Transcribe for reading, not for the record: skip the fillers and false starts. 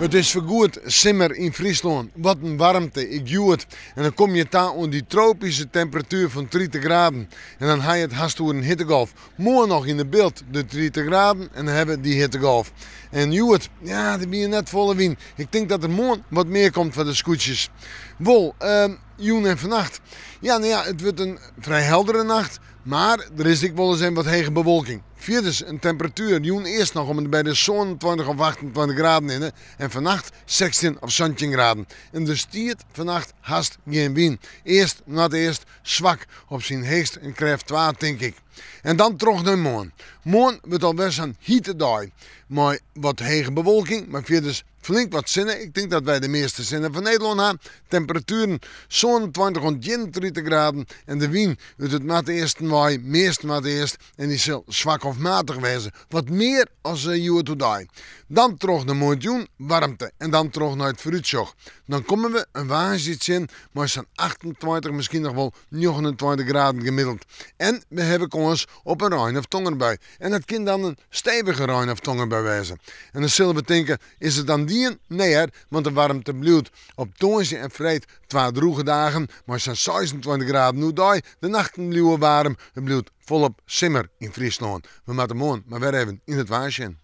Het is vergoed simmer in Friesland. Wat een warmte, ik joe het. En dan kom je daar aan die tropische temperatuur van 30 graden. En dan ga je het haast door een hittegolf. Morgen nog in de beeld de 30 graden en dan hebben we die hittegolf. En joe het, ja, daar ben je net volle wien. Ik denk dat er morgen wat meer komt van de scootjes. Wol, joen en vannacht. Ja, nou ja, het wordt een vrij heldere nacht. Maar er is ik wel eens een wat hege bewolking. Vierdens een temperatuur, joen eerst nog om bij de 27 of 28 graden in. En vannacht 16 of 17 graden. En de stiert vannacht haast geen wind. Eerst, na het eerst, zwak op zijn heegst en krijgt 2, denk ik. En dan terug naar morgen. Morgen wordt alweer zo'n hittedag. Maar wat hege bewolking, maar vierdens flink wat zinnen. Ik denk dat wij de meeste zinnen van Nederland hebben. Temperaturen 27 tot 31 graden. En de wind uit het na het eerste waai, meest na het eerst. En die zal zwak of matig wezen. Wat meer als Juwe today. Dan terug naar morgen, warmte. En dan terug naar het vooruitzicht. Dan komen we een waanzin in, maar zo'n 28, misschien nog wel 29 graden gemiddeld. En we hebben kans op een rein of tongerbui. En dat kan dan een stevige rein of tongerbui wezen. En dan zullen we denken, is het dan die? Nee, want de warmte blijft op toonsje en vrijdag 2 droege dagen, maar zo'n 26 graden nu daar. De nachten blijven warm, het blijft volop simmer in Friesland. We moeten morgen maar weer even in het waasje.